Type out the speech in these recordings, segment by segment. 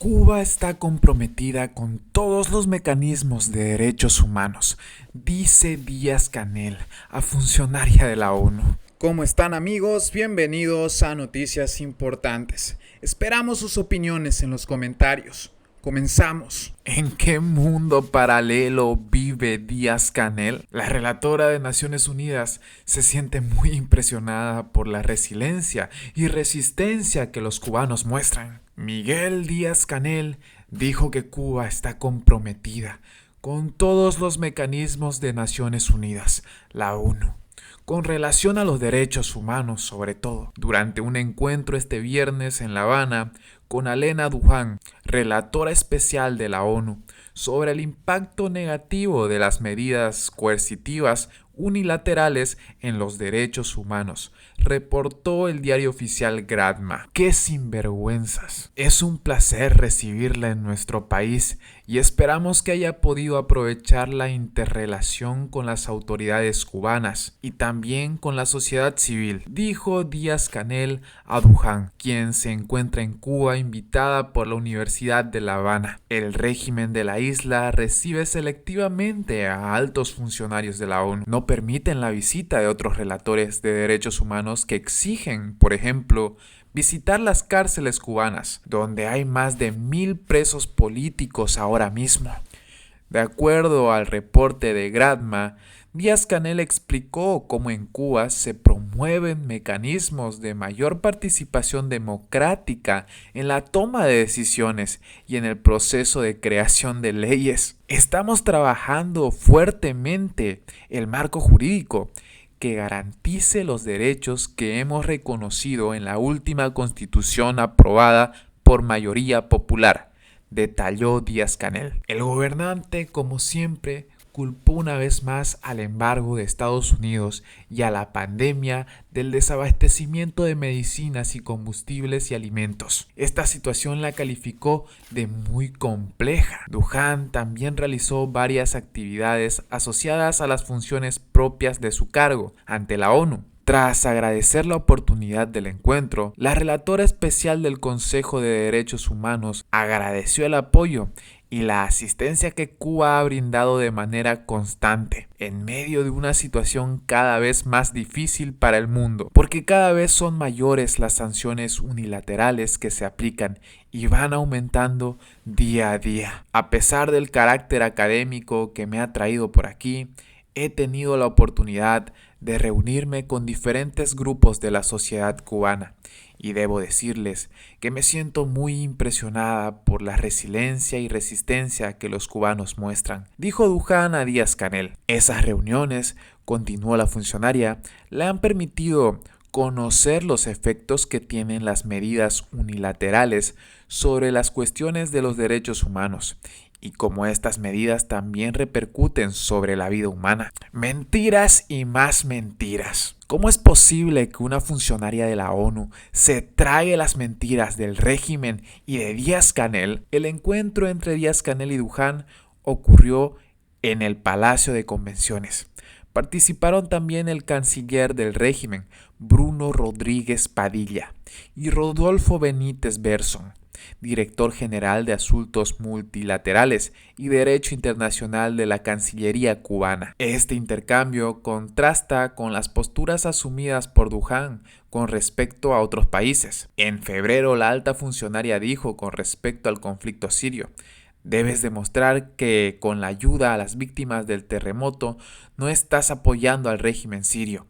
Cuba está comprometida con todos los mecanismos de derechos humanos, dice Díaz-Canel, a funcionaria de la ONU. ¿Cómo están, amigos? Bienvenidos a Noticias Importantes. Esperamos sus opiniones en los comentarios. Comenzamos. ¿En qué mundo paralelo vive Díaz-Canel? La relatora de Naciones Unidas se siente muy impresionada por la resiliencia y resistencia que los cubanos muestran. Miguel Díaz-Canel dijo que Cuba está comprometida con todos los mecanismos de Naciones Unidas, la ONU, con relación a los derechos humanos sobre todo. Durante un encuentro este viernes en La Habana con Alena Duján, relatora especial de la ONU, sobre el impacto negativo de las medidas coercitivas unilaterales en los derechos humanos, reportó el diario oficial Granma. ¡Qué sinvergüenzas! Es un placer recibirla en nuestro país y esperamos que haya podido aprovechar la interrelación con las autoridades cubanas y también con la sociedad civil, dijo Díaz-Canel a Duján, quien se encuentra en Cuba invitada por la Universidad de La Habana. El régimen de la isla recibe selectivamente a altos funcionarios de la ONU. No permiten la visita de otros relatores de derechos humanos que exigen, por ejemplo, visitar las cárceles cubanas, donde hay más de 1000 presos políticos ahora mismo. De acuerdo al reporte de Granma, Díaz-Canel explicó cómo en Cuba se promueven mecanismos de mayor participación democrática en la toma de decisiones y en el proceso de creación de leyes. Estamos trabajando fuertemente el marco jurídico que garantice los derechos que hemos reconocido en la última constitución aprobada por mayoría popular, detalló Díaz-Canel. El gobernante, como siempre, culpó una vez más al embargo de Estados Unidos y a la pandemia del desabastecimiento de medicinas y combustibles y alimentos. Esta situación la calificó de muy compleja. Duján también realizó varias actividades asociadas a las funciones propias de su cargo ante la ONU. Tras agradecer la oportunidad del encuentro, la relatora especial del Consejo de Derechos Humanos agradeció el apoyo y la asistencia que Cuba ha brindado de manera constante en medio de una situación cada vez más difícil para el mundo, porque cada vez son mayores las sanciones unilaterales que se aplican y van aumentando día a día. A pesar del carácter académico que me ha traído por aquí, he tenido la oportunidad de reunirme con diferentes grupos de la sociedad cubana y debo decirles que me siento muy impresionada por la resiliencia y resistencia que los cubanos muestran, dijo Duján a Díaz-Canel. Esas reuniones, continuó la funcionaria, le han permitido conocer los efectos que tienen las medidas unilaterales sobre las cuestiones de los derechos humanos y cómo estas medidas también repercuten sobre la vida humana. Mentiras y más mentiras. ¿Cómo es posible que una funcionaria de la ONU se trague las mentiras del régimen y de Díaz-Canel? El encuentro entre Díaz-Canel y Duján ocurrió en el Palacio de Convenciones. Participaron también el canciller del régimen, Bruno Rodríguez Padilla, y Rodolfo Benítez Berson, director general de Asuntos Multilaterales y Derecho Internacional de la Cancillería cubana. Este intercambio contrasta con las posturas asumidas por Duján con respecto a otros países. En febrero, la alta funcionaria dijo con respecto al conflicto sirio: debes demostrar que con la ayuda a las víctimas del terremoto no estás apoyando al régimen sirio.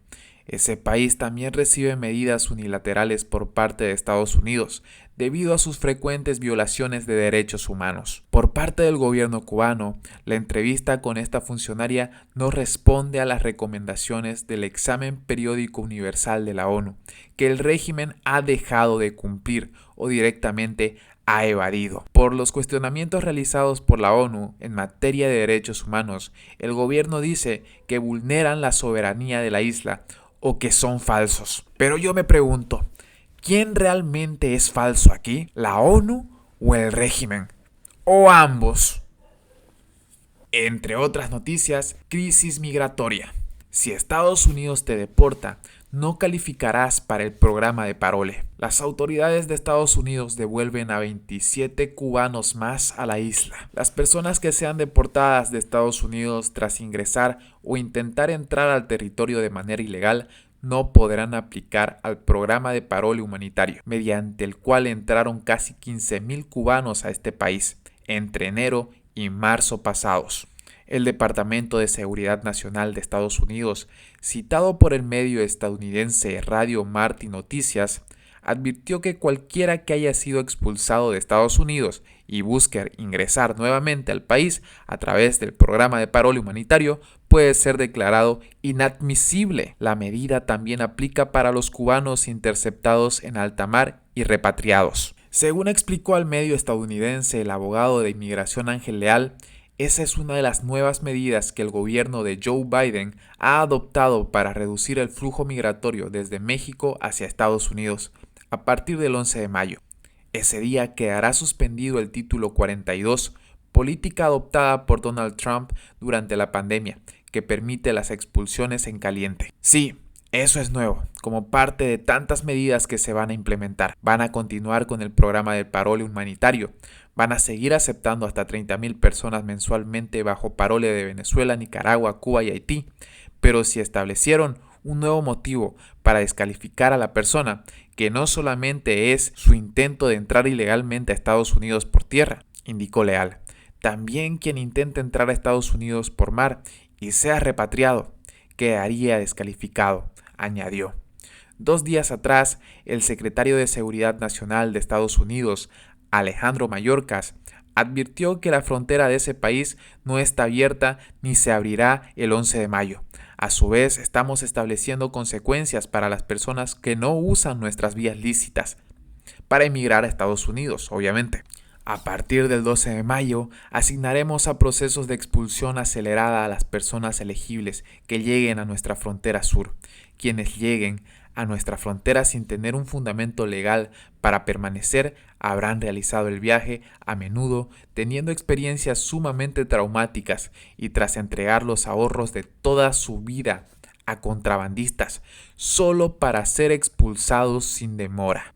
Ese país también recibe medidas unilaterales por parte de Estados Unidos debido a sus frecuentes violaciones de derechos humanos. Por parte del gobierno cubano, la entrevista con esta funcionaria no responde a las recomendaciones del examen periódico universal de la ONU, que el régimen ha dejado de cumplir o directamente ha evadido. Por los cuestionamientos realizados por la ONU en materia de derechos humanos, el gobierno dice que vulneran la soberanía de la isla o que son falsos. Pero yo me pregunto, ¿quién realmente es falso aquí? ¿La ONU o el régimen? ¿O ambos? Entre otras noticias, crisis migratoria. Si Estados Unidos te deporta, no calificarás para el programa de Parole. Las autoridades de Estados Unidos devuelven a 27 cubanos más a la isla. Las personas que sean deportadas de Estados Unidos tras ingresar o intentar entrar al territorio de manera ilegal no podrán aplicar al programa de parole humanitario, mediante el cual entraron casi 15,000 cubanos a este país entre enero y marzo pasados. El Departamento de Seguridad Nacional de Estados Unidos, citado por el medio estadounidense Radio Marti Noticias, advirtió que cualquiera que haya sido expulsado de Estados Unidos y busque ingresar nuevamente al país a través del programa de parole humanitario puede ser declarado inadmisible. La medida también aplica para los cubanos interceptados en alta mar y repatriados. Según explicó al medio estadounidense el abogado de inmigración Ángel Leal, esa es una de las nuevas medidas que el gobierno de Joe Biden ha adoptado para reducir el flujo migratorio desde México hacia Estados Unidos a partir del 11 de mayo. Ese día quedará suspendido el título 42, política adoptada por Donald Trump durante la pandemia, que permite las expulsiones en caliente. Sí, eso es nuevo, como parte de tantas medidas que se van a implementar. Van a continuar con el programa del parole humanitario. Van a seguir aceptando hasta 30,000 personas mensualmente bajo parole de Venezuela, Nicaragua, Cuba y Haití. Pero si establecieron un nuevo motivo para descalificar a la persona, que no solamente es su intento de entrar ilegalmente a Estados Unidos por tierra, indicó Leal. También quien intente entrar a Estados Unidos por mar y sea repatriado quedaría descalificado, añadió. 2 días atrás, el secretario de Seguridad Nacional de Estados Unidos, Alejandro Mayorkas, advirtió que la frontera de ese país no está abierta ni se abrirá el 11 de mayo. A su vez, estamos estableciendo consecuencias para las personas que no usan nuestras vías lícitas para emigrar a Estados Unidos, obviamente. A partir del 12 de mayo, asignaremos a procesos de expulsión acelerada a las personas elegibles que lleguen a nuestra frontera sur. Quienes lleguen a nuestra frontera sin tener un fundamento legal para permanecer habrán realizado el viaje, a menudo teniendo experiencias sumamente traumáticas y tras entregar los ahorros de toda su vida a contrabandistas, solo para ser expulsados sin demora.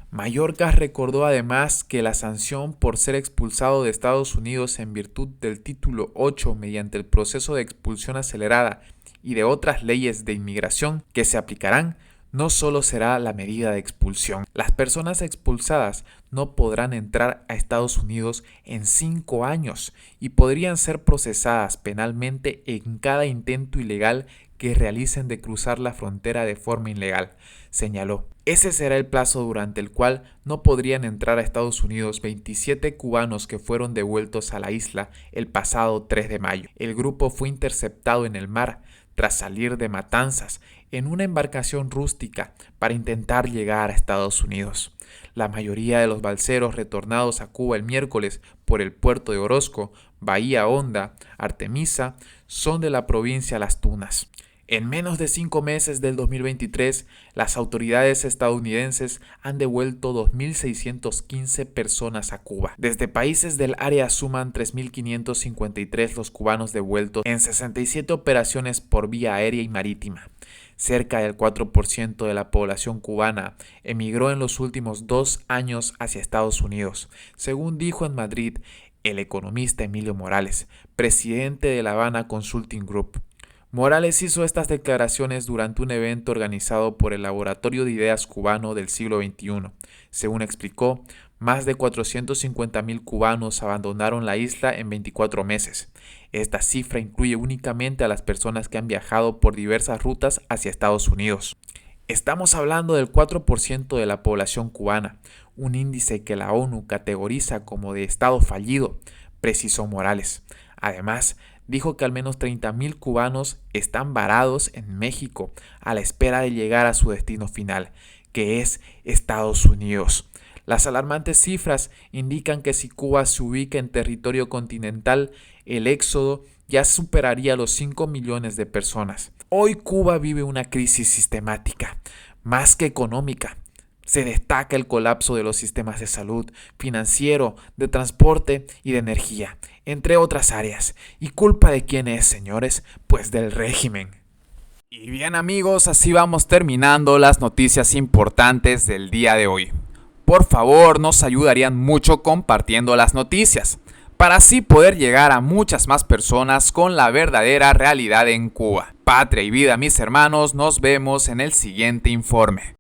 Mayorkas recordó además que la sanción por ser expulsado de Estados Unidos en virtud del título 8 mediante el proceso de expulsión acelerada y de otras leyes de inmigración que se aplicarán no solo será la medida de expulsión. Las personas expulsadas no podrán entrar a Estados Unidos en 5 años y podrían ser procesadas penalmente en cada intento ilegal que realicen de cruzar la frontera de forma ilegal, señaló. Ese será el plazo durante el cual no podrían entrar a Estados Unidos 27 cubanos que fueron devueltos a la isla el pasado 3 de mayo. El grupo fue interceptado en el mar tras salir de Matanzas en una embarcación rústica para intentar llegar a Estados Unidos. La mayoría de los balseros retornados a Cuba el miércoles por el puerto de Orozco, Bahía Honda, Artemisa, son de la provincia Las Tunas. En menos de 5 meses del 2023, las autoridades estadounidenses han devuelto 2.615 personas a Cuba. Desde países del área suman 3.553 los cubanos devueltos en 67 operaciones por vía aérea y marítima. Cerca del 4% de la población cubana emigró en los últimos 2 años hacia Estados Unidos, según dijo en Madrid el economista Emilio Morales, presidente de La Habana Consulting Group. Morales hizo estas declaraciones durante un evento organizado por el Laboratorio de Ideas Cubano del siglo XXI. Según explicó, más de 450,000 cubanos abandonaron la isla en 24 meses. Esta cifra incluye únicamente a las personas que han viajado por diversas rutas hacia Estados Unidos. Estamos hablando del 4% de la población cubana, un índice que la ONU categoriza como de estado fallido, precisó Morales. Además, dijo que al menos 30,000 cubanos están varados en México a la espera de llegar a su destino final, que es Estados Unidos. Las alarmantes cifras indican que si Cuba se ubica en territorio continental, el éxodo ya superaría los 5 millones de personas. Hoy Cuba vive una crisis sistemática, más que económica. Se destaca el colapso de los sistemas de salud, financiero, de transporte y de energía, entre otras áreas. ¿Y culpa de quién es, señores? Pues del régimen. Y bien amigos, así vamos terminando las noticias importantes del día de hoy. Por favor, nos ayudarían mucho compartiendo las noticias, para así poder llegar a muchas más personas con la verdadera realidad en Cuba. Patria y vida, mis hermanos, nos vemos en el siguiente informe.